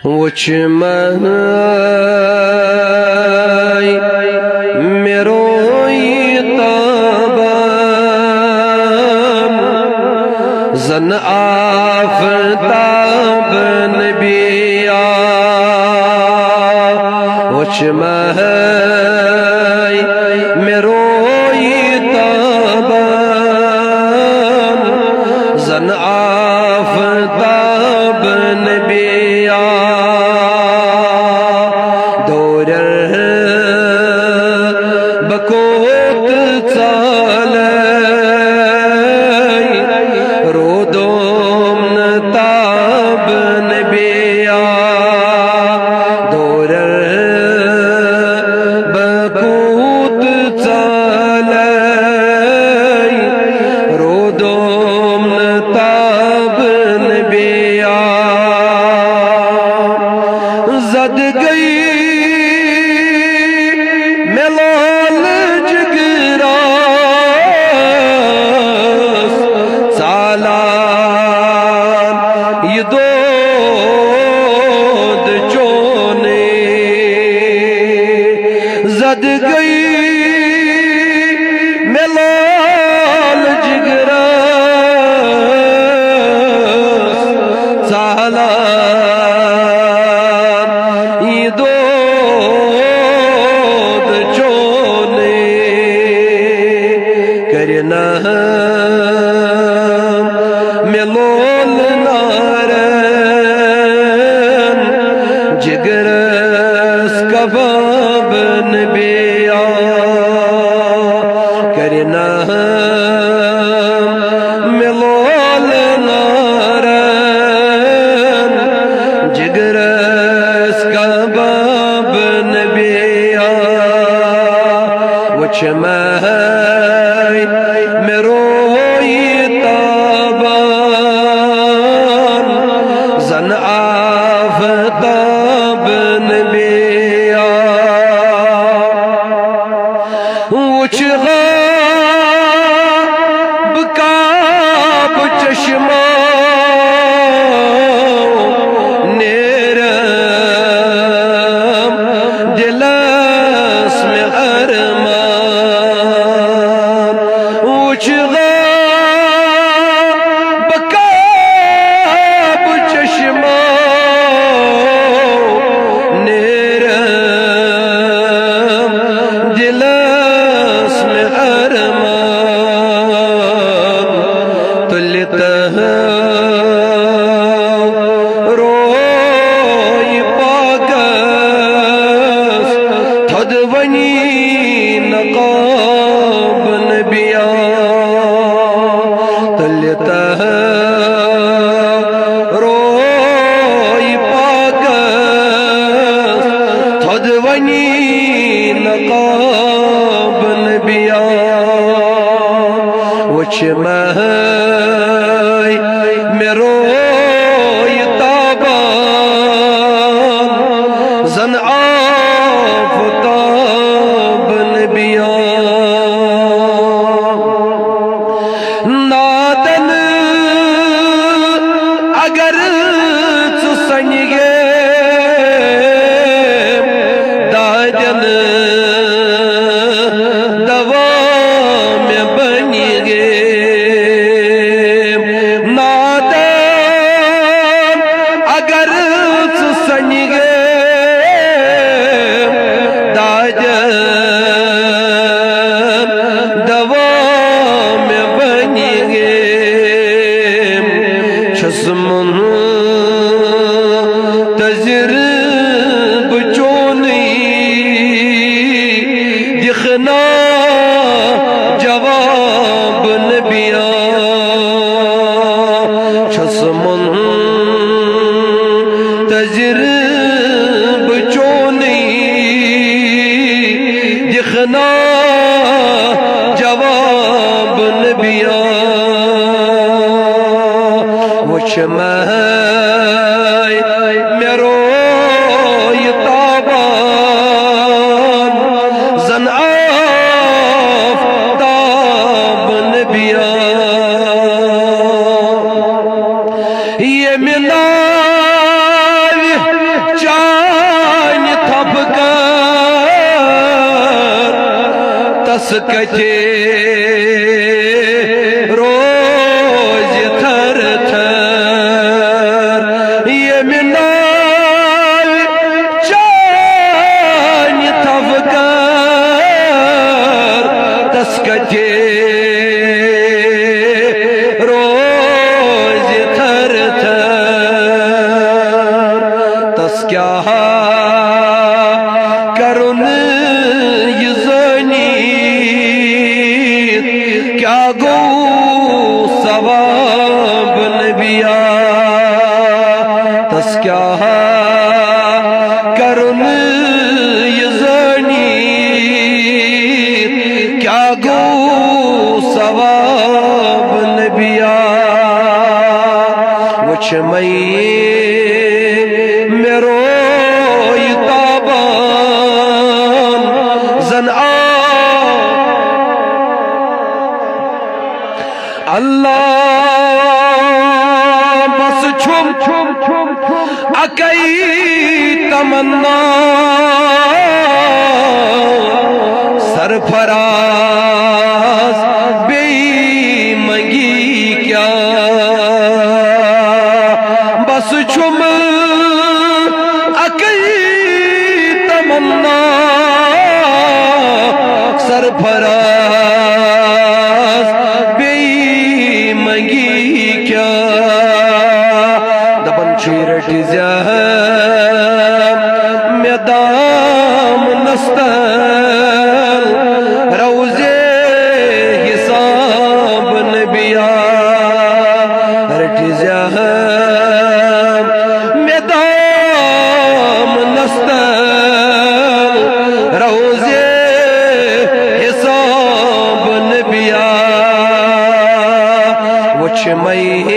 وچھ مہائی میروئی تابان زن آفتاب نبیا وچھ مہائی میروئی تابان زن آفتاب نبیا بکوت چالای رودوم نتاب نبیا دور بکوت چالای رودوم نتاب نبیا زد گئی ملال جگراس سالان یہ دود چونے زد گئی ملال جگراس سالان یہ دود چونے کرنا ملول نارن جگرس کباب نبیا کرنا ملول نارن جگرس کباب نبیا وچھ مہائی میروئی تابان زن آفتاب نبیا وچھ غاب کعب چشمہ نیرم دلس میں ارمان وچھ غاب کعب چشمہ نیرم دلس میں ارمان تلتہ روئی پاکس تھد ونی نقاب نبیا تلتہ روئی پاکس تھد ونی نقاب نبیا وچھ مہائی میروئی تابان زن آفتاب نبیا نادن اگر سنگے دادن دوا میں بنی گے نادن اگر سنگے دادن دوا میں بنی گے چسمن تجرب چونی دکھنا جواب نبیا چسمن تجرب چونی دکھنا جواب نبیا وچھ مہائی میروئی تابان زن آفتاب نبیا یہ ملاوی کتے روز تھر تھر یہ منال چان تفکر تس کتے روز تھر تھر تس کیا کرن یہ زنی کیا گو ثواب نبیا تس کیا کرن یہ زنی کیا گو ثواب نبیا وچھ میں روی تابان زن اللہ بس چھم اکی تمنا سرفراز بے منگی کیا بس چھم اکی تمنا سرفراز بے منگی کیا دبن چیرٹ زیام میدام نستل روزے حساب نبیا رٹ زیام میدام نستل روزے حساب نبیا وچھ میں